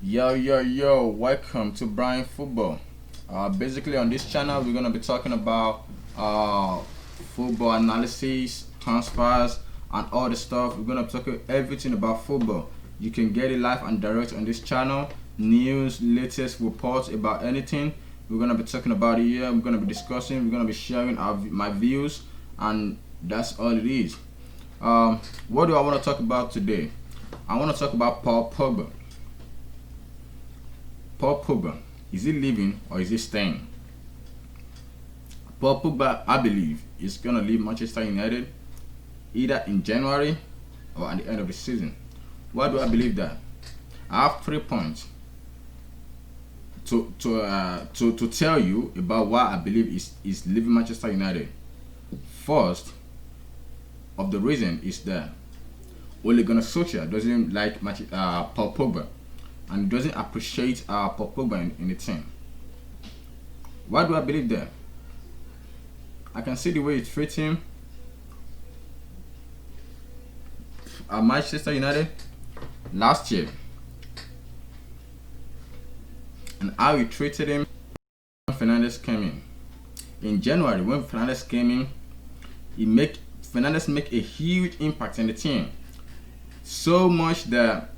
Yo, welcome to Brian Football. Basically, on this channel, we're gonna be talking about uh, football analysis, transfers, and all the stuff. We're gonna be talking everything about football. You can get it live and direct on this channel. News, latest reports about anything. We're gonna be talking about it here. We're gonna be discussing. We're gonna be sharing my views, and that's all it is. What do I want to talk about today? I want to talk about Paul Pogba. Paul Pogba, is he leaving or is he staying? Paul Pogba, I believe, is gonna leave Manchester United either in January or at the end of the season. Why do I believe that? I have 3 points to tell you about why I believe is leaving Manchester United. First of the reason is that Ole Gunnar Solskjaer doesn't like Paul Pogba and doesn't appreciate Paul Pogba in the team. Why do I believe that? I can see the way he treats him at Manchester United last year and how he treated him when Fernandes came in. In January, when Fernandes came in, Fernandes make a huge impact in the team. So much that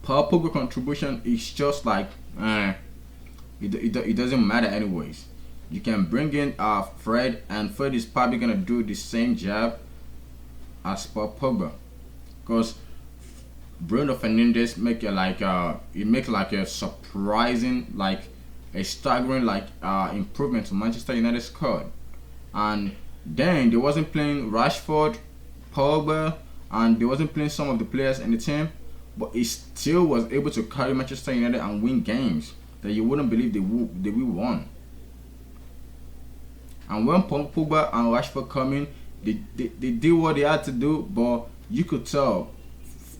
Paul Pogba contribution is just like it doesn't matter anyways. You can bring in Fred, and Fred is probably gonna do the same job as Paul Pogba, because Bruno Fernandes make a surprising, like a staggering improvement to Manchester United squad. And then they wasn't playing Rashford, Pogba, and they wasn't playing some of the players in the team, but he still was able to carry Manchester United and win games that you wouldn't believe they will won. And when Pogba and Rashford come in, they did what they had to do, but you could tell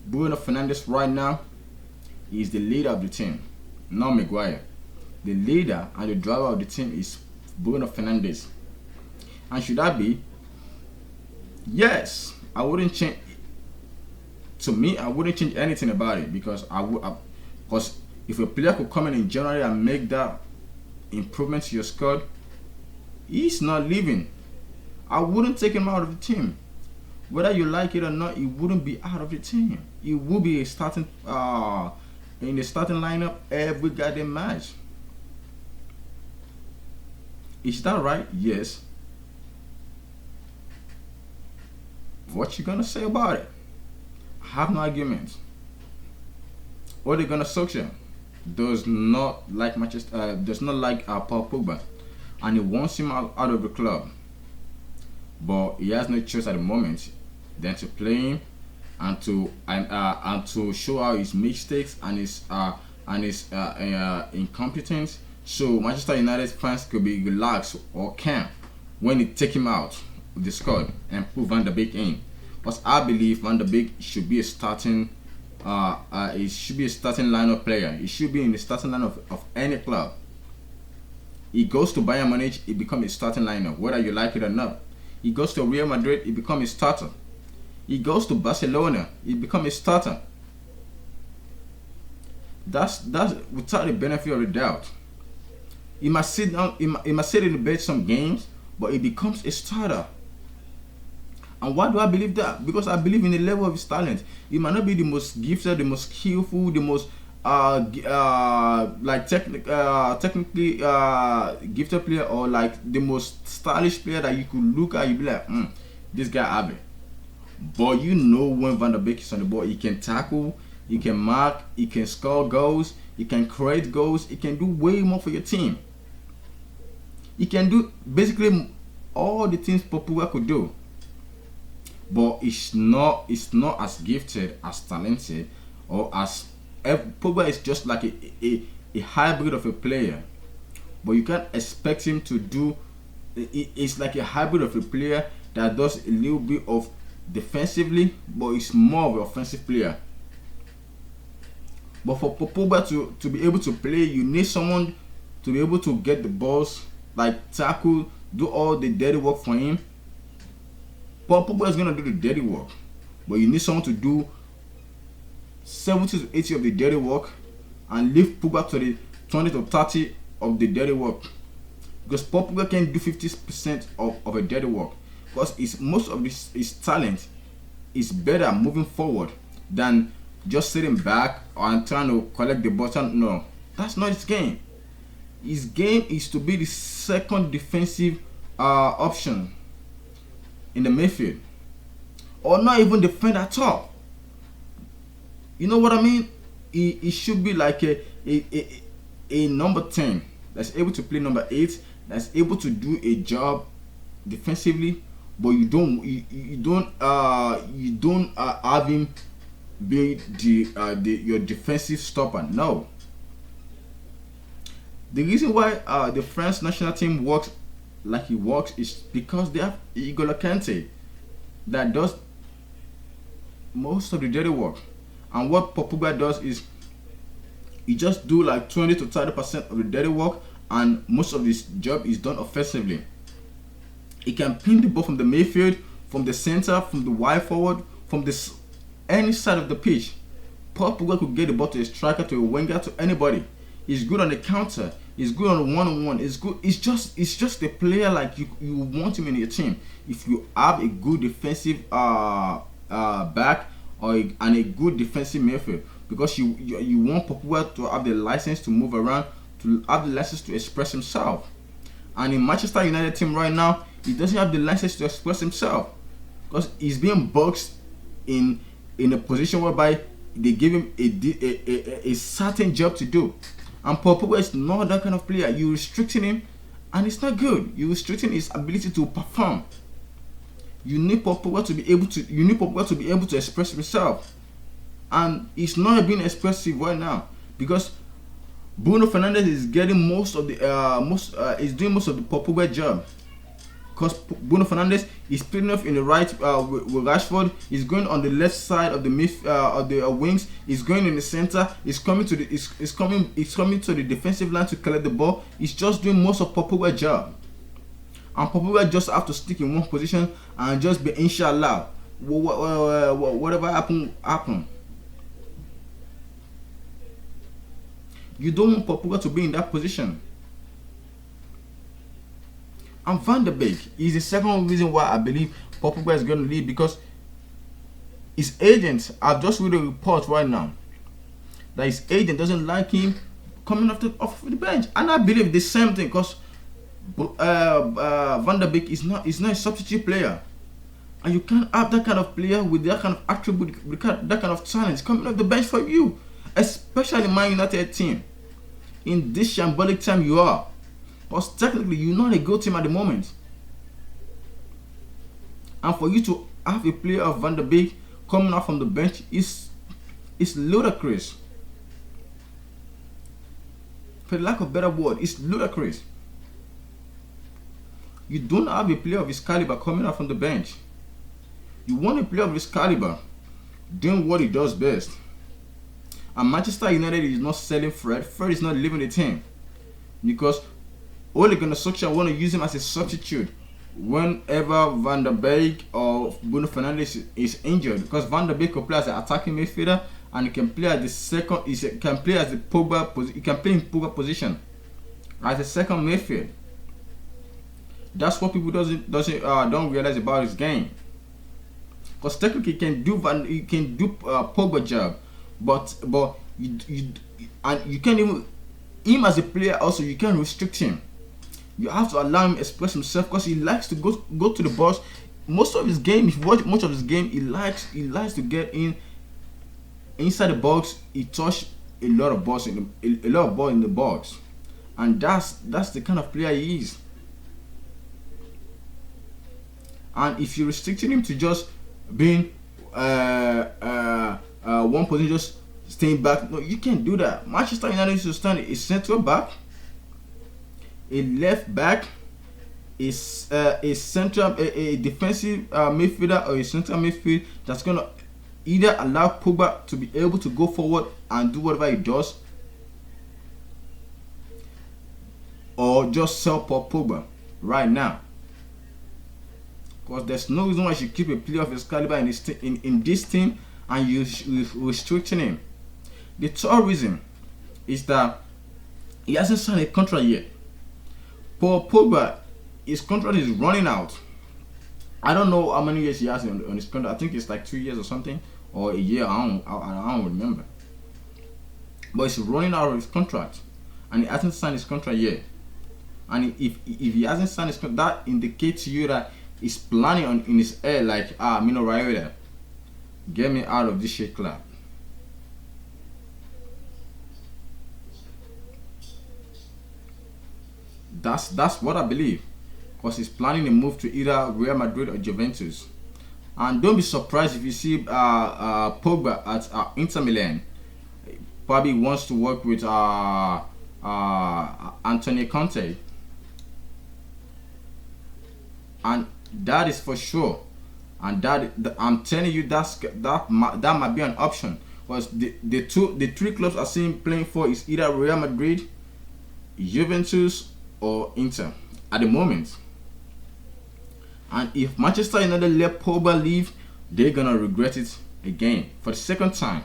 Bruno Fernandes right now is the leader of the team, not Maguire. The leader and the driver of the team is Bruno Fernandes. And should that be? Yes, I wouldn't change. To me, I wouldn't change anything about it, because because if a player could come in January and make that improvement to your squad, he's not leaving. I wouldn't take him out of the team. Whether you like it or not, he wouldn't be out of the team. He will be starting in the starting lineup every goddamn match. Is that right? Yes. What you gonna say about it? I have no argument. Ole Gunnar Solskjaer does not like Paul Pogba, and he wants him out of the club. But he has no choice at the moment than to play him and to show out his mistakes and his incompetence, so Manchester United fans could be relaxed or calm when he take him out of the squad and put Van der Beek in. Because I believe Van der Beek should be a starting lineup player. He should be in the starting lineup of any club. He goes to Bayern Munich, he becomes a starting lineup, whether you like it or not. He goes to Real Madrid, he becomes a starter. He goes to Barcelona, he becomes a starter. That's without the benefit of the doubt. He must sit down, he must sit in the bench some games, but he becomes a starter. And why do I believe that? Because I believe in the level of his talent. He might not be the most gifted, the most skillful, the most technically gifted player, or like the most stylish player that you could look at, you be like, this guy have it. But you know, when Van der Beek is on the ball, he can tackle, he can mark, he can score goals, he can create goals, he can do way more for your team. He can do basically all the things Pogba could do. But it's not as gifted, as talented, or as Pogba is just like a hybrid of a player. But you can't expect him to do. It's like a hybrid of a player that does a little bit of defensively, but it's more of an offensive player. But for Pogba to be able to play, you need someone to be able to get the balls, like tackle, do all the dirty work for him. Paul Pogba is gonna do the dirty work, but you need someone to do 70 to 80 of the dirty work, and leave Pogba to the 20 to 30 of the dirty work. Because Pogba can do 50% of a dirty work. Because most of his talent is better moving forward than just sitting back and trying to collect the button. No, that's not his game. His game is to be the second defensive option in the midfield, or not even defend at all. You know what I mean? He should be like a number 10 that's able to play number 8, that's able to do a job defensively, but you don't have him be your defensive stopper. No. The reason why the French national team works like it works is because they have N'Golo Kante that does most of the dirty work, and what Pogba does is he just do like 20 to 30% of the dirty work, and most of his job is done offensively. He can pin the ball from the midfield, from the center, from the wide forward, from any side of the pitch. Pogba could get the ball to a striker, to a winger, to anybody. He's good on the counter. He's good on the one-on-one. It's good. It's just a player like you want him in your team. If you have a good defensive back and a good defensive midfield, because you want Pogba to have the license to move around, to have the license to express himself. And in Manchester United team right now, he doesn't have the license to express himself because he's being boxed in a position whereby they give him a certain job to do. And Pogba is not that kind of player. You're restricting him, and it's not good. You're restricting his ability to perform. You need Pogba to be able to. You need Pogba to be able to express himself, and he's not being expressive right now because Bruno Fernandes is getting most of the is doing most of the Pogba job. Because Bruno Fernandes is playing off in the right with Rashford. He's going on the left side of the wings. He's going in the center. He's coming to the defensive line to collect the ball. He's just doing most of Pogba's job. And Pogba just have to stick in one position and just be inshallah. Whatever happen. You don't want Pogba to be in that position. And Van der Beek is the second reason why I believe Pogba is going to leave, because his agents, I've just read a report right now that his agent doesn't like him coming off the bench, and I believe the same thing because Van der Beek is not a substitute player, and you can't have that kind of player with that kind of attribute, with that kind of talent coming off the bench for you, especially Man United team in this shambolic time you are. Because technically, you're not a good team at the moment. And for you to have a player of Van der Beek coming out from the bench is ludicrous. For lack of a better word, it's ludicrous. You don't have a player of his caliber coming out from the bench. You want a player of his caliber doing what he does best. And Manchester United is not selling Fred. Fred is not leaving the team. Because Ole Gunnar Solskjaer want to use him as a substitute whenever Van der Beek or Bruno Fernandes is injured, because Van der Beek can play as an attacking midfielder and he can play as the second. He can play as the Pogba. He can play in Pogba position as a second midfield. That's what people don't realize about his game. Because technically he can do Pogba job, but you can't even him as a player. Also, you can't restrict him. You have to allow him to express himself because he likes to go to the box. Most of his game, if you watch much of his game, he likes to get inside the box. He touch a lot of balls in the box, and that's the kind of player he is. And if you're restricting him to just being one position, just staying back, no, you can't do that. Manchester United needs to stand a central back, a left back, a defensive midfielder, or a central midfield that's gonna either allow Pogba to be able to go forward and do whatever he does, or just sell Pogba right now. Because there's no reason why you should keep a player of his caliber in this team and you restricting him. The third reason is that he hasn't signed a contract yet. Paul Pogba, his contract is running out. I don't know how many years he has on his contract. I think it's like 2 years or something, or a year. I don't remember. But he's running out of his contract, and he hasn't signed his contract yet. And if he hasn't signed his contract, that indicates to you that he's planning on in his head like, Mino Raiola, get me out of this shit club. That's what I believe, because he's planning a move to either Real Madrid or Juventus. And don't be surprised if you see Pogba at Inter Milan. Probably wants to work with Antonio Conte, and that is for sure. And I'm telling you, that might be an option, because the three clubs I see him playing for is either Real Madrid, Juventus, or Inter at the moment. And if Manchester United let Pogba leave, they're gonna regret it again for the second time.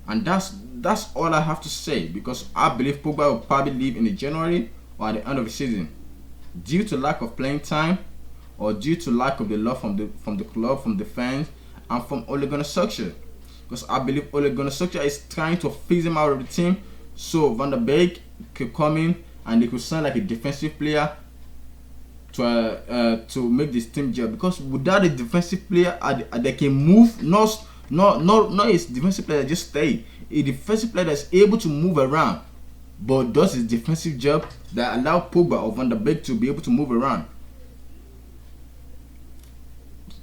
And that's all I have to say, because I believe Pogba will probably leave in the January or at the end of the season, due to lack of playing time, or due to lack of the love from the club, from the fans, and from Ole Gunnar Solskjaer. Because I believe Ole Gunnar Solskjaer is trying to phase him out of the team, so Van der Beek could come in and they could sign like a defensive player to make this team gel. Because without a defensive player, they can move. Not a defensive player that just stay. A defensive player that's able to move around, but does his defensive job, that allow Pogba or Van der Beek to be able to move around.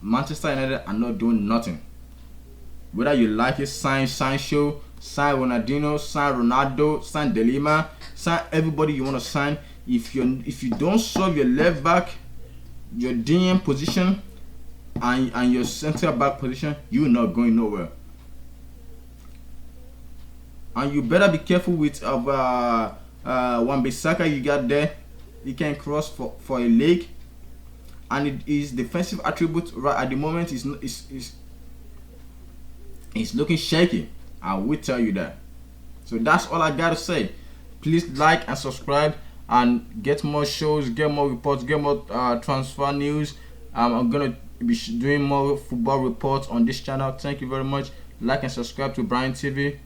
Manchester United are not doing nothing. Whether you like it, sign Sancho, sign Ronaldinho, sign Ronaldo, sign De Lima, sign everybody you want to sign. If you don't solve your left back, your DM position, and your center back position, you're not going nowhere. And you better be careful with Wan-Bissaka you got there. He can cross for a leg, and his defensive attribute right at the moment is looking shaky. I will tell you that. So that's all I gotta say. Please like and subscribe, and get more shows, get more reports, get more transfer news. I'm gonna be doing more football reports on this channel. Thank you very much. Like and subscribe to Brian TV.